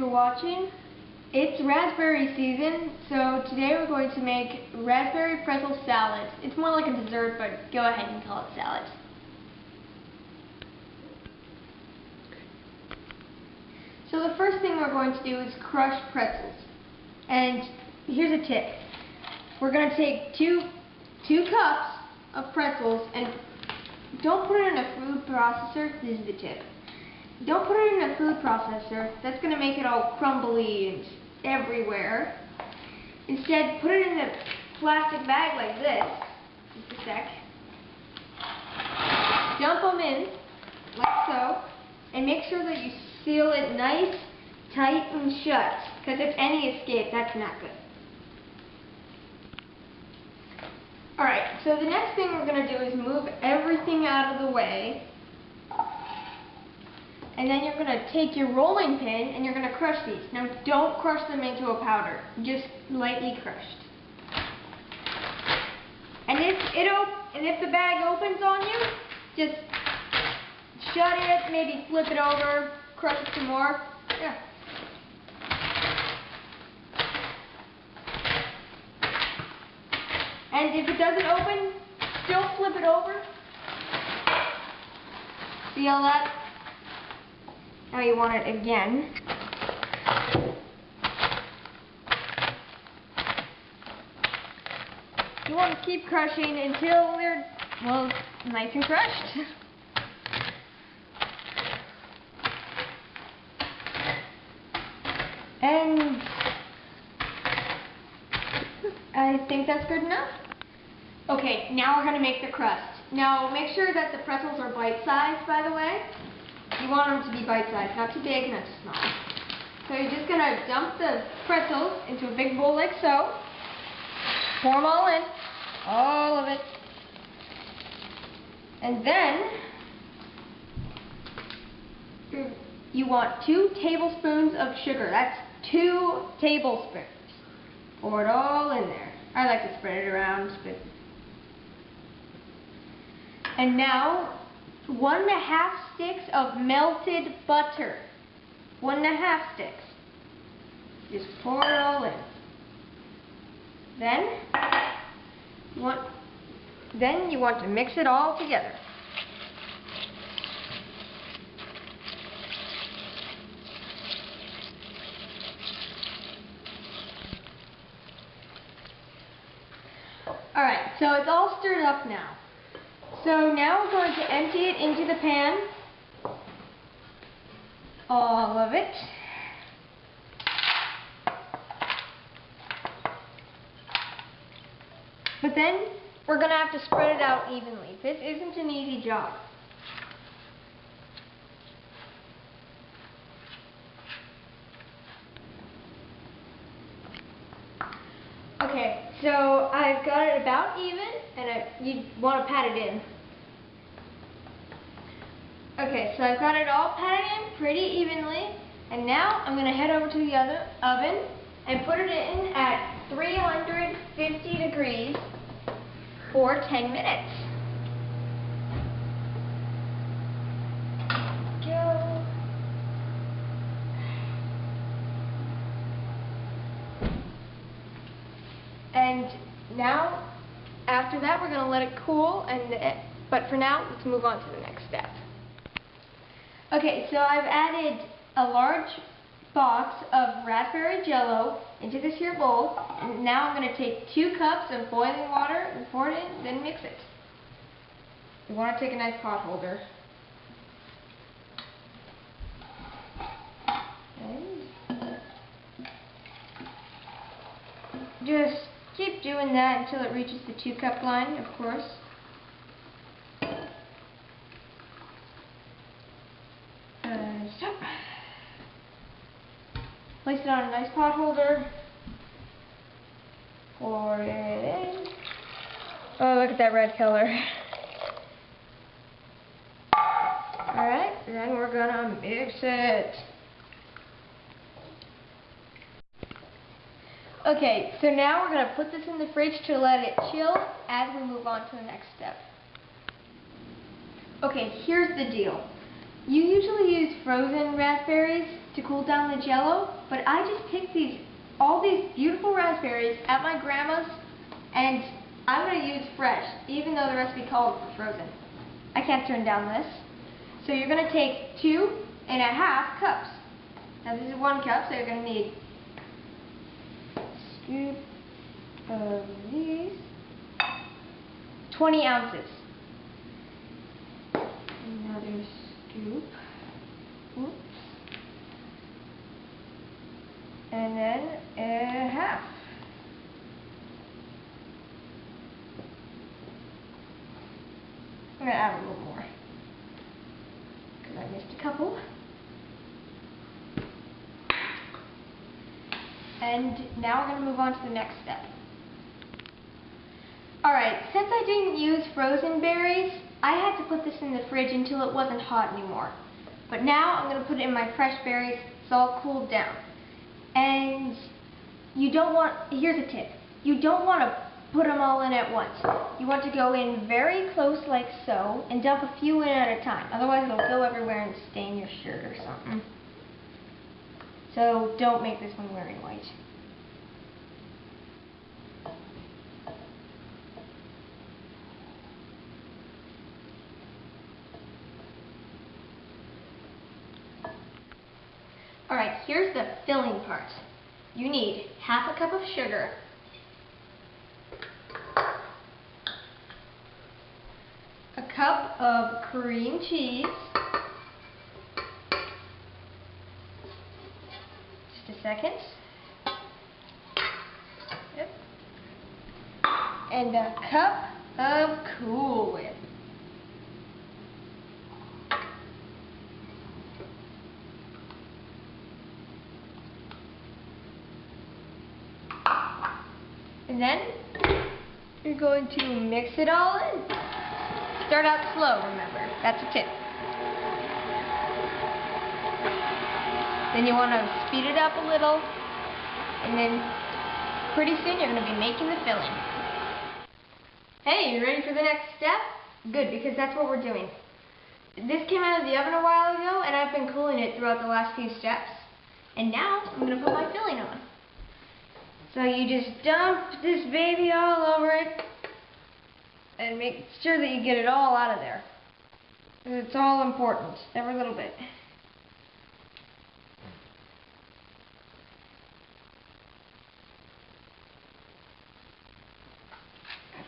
for watching. It's raspberry season, so today we're going to make raspberry pretzel salad. It's more like a dessert, but go ahead and call it salad. So the first thing we're going to do is crush pretzels. And here's a tip. We're going to take two cups of pretzels, and don't put it in a food processor. This is the tip. Don't put it in a food processor. That's going to make it all crumbly and everywhere. Instead, put it in a plastic bag like this. Just a sec. Dump them in, like so, and make sure that you seal it nice, tight, and shut. Because if any escape, that's not good. Alright, so the next thing we're going to do is move everything out of the way. And then you're going to take your rolling pin and you're going to crush these. Now don't crush them into a powder, just lightly crushed. And if the bag opens on you, just shut it, maybe flip it over, crush it some more. Yeah. And if it doesn't open, don't flip it over. See all that? Now you want it again. You want to keep crushing until they're, well, nice and crushed. And I think that's good enough. Okay, now we're going to make the crust. Now make sure that the pretzels are bite-sized, by the way. You want them to be bite-sized, not too big, not too small. So you're just going to dump the pretzels into a big bowl like so. Pour them all in, all of it. And then you want 2 tablespoons of sugar. That's 2 tablespoons. Pour it all in there. I like to spread it around. And now 1½ sticks of melted butter. 1½ sticks. Just pour it all in. Then you want to mix it all together. Alright, so it's all stirred up now. So now we're going to empty it into the pan. All of it. But then we're going to have to spread it out evenly. This isn't an easy job. Okay, so I've got it about even, and you want to pat it in. Okay, so I've got it all patted in pretty evenly, and now I'm going to head over to the other oven and put it in at 350 degrees for 10 minutes. Go. And now, after that, we're going to let it cool, but for now, let's move on to the next step. Okay, so I've added a large box of raspberry jello into this here bowl, and now I'm going to take 2 cups of boiling water and pour it in, then mix it. You want to take a nice pot holder. And just keep doing that until it reaches the 2-cup line, of course. Stop. Place it on a nice pot holder. Pour it in. Oh, look at that red color. Alright, then we're gonna mix it. Okay, so now we're gonna put this in the fridge to let it chill as we move on to the next step. Okay, here's the deal. You usually use frozen raspberries, to cool down the Jell-O, but I just picked all these beautiful raspberries at my grandma's, and I'm going to use fresh, even though the recipe called for frozen. I can't turn down this. So you're going to take 2½ cups. Now this is 1 cup, so you're going to need a scoop of these. 20 ounces. Another scoop. Oops. And then a half. I'm going to add a little more because I missed a couple. And now we're going to move on to the next step. Alright, since I didn't use frozen berries, I had to put this in the fridge until it wasn't hot anymore. But now I'm going to put it in my fresh berries. It's all cooled down. And you don't want, here's a tip, you don't want to put them all in at once. You want to go in very close like so and dump a few in at a time. Otherwise it'll go everywhere and stain your shirt or something. So don't make this one wearing white. Alright, here's the filling part. You need ½ cup of sugar, a cup of cream cheese, just a second, yep, and a cup of Cool Whip. And then you're going to mix it all in. Start out slow, remember. That's a tip. Then you want to speed it up a little, and then pretty soon you're going to be making the filling. Hey, you ready for the next step? Good, because that's what we're doing. This came out of the oven a while ago, and I've been cooling it throughout the last few steps. And now I'm going to put my filling on. So you just dump this baby all over it and make sure that you get it all out of there. It's all important, every little bit.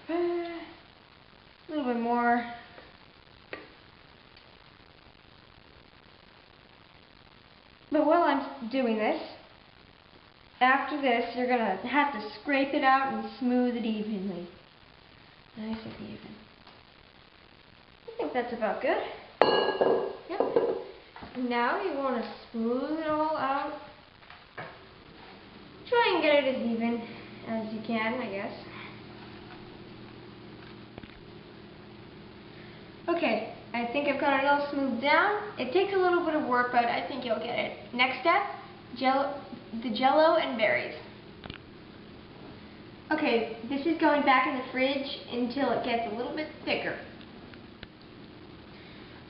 A little bit more. But while I'm doing this, after this, you're going to have to scrape it out and smooth it evenly. Nice and even. I think that's about good. Yep. Now you want to smooth it all out. Try and get it as even as you can, I guess. Okay, I think I've got it all smoothed down. It takes a little bit of work, but I think you'll get it. Next step, the Jell-O and berries. Okay, this is going back in the fridge until it gets a little bit thicker.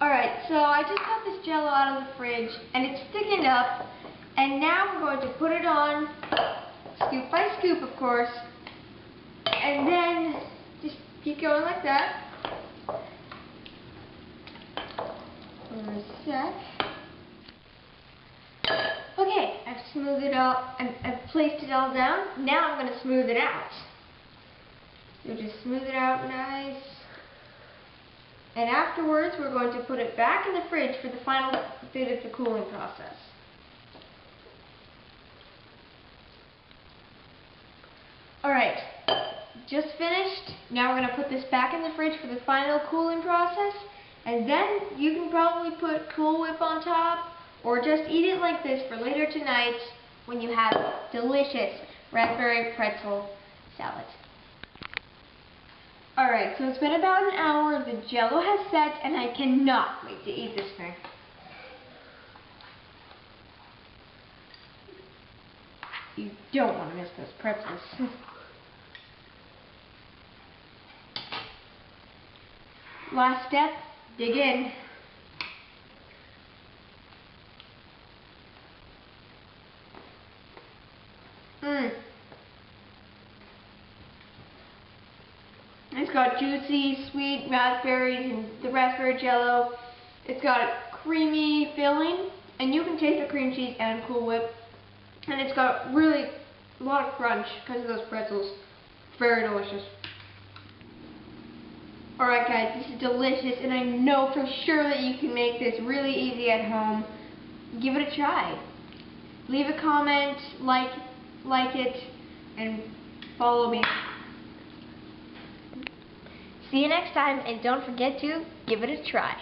Alright, so I just got this Jell-O out of the fridge and it's thickened up, and now we're going to put it on, scoop by scoop of course, and then just keep going like that for a sec. Okay, I've smoothed it all, I've placed it all down. Now I'm going to smooth it out. You'll just smooth it out nice. And afterwards, we're going to put it back in the fridge for the final bit of the cooling process. Alright, just finished. Now we're going to put this back in the fridge for the final cooling process. And then you can probably put Cool Whip on top, or just eat it like this for later tonight when you have delicious raspberry pretzel salad. Alright, so it's been about an hour, the Jell-O has set, and I cannot wait to eat this thing. You don't want to miss those pretzels. Last step, dig in. It's got juicy, sweet raspberries and the raspberry jello. It's got creamy filling, and you can taste the cream cheese and Cool Whip. And it's got really a lot of crunch because of those pretzels. Very delicious. Alright guys, this is delicious, and I know for sure that you can make this really easy at home. Give it a try. Leave a comment, like it, and follow me. See you next time, and don't forget to give it a try.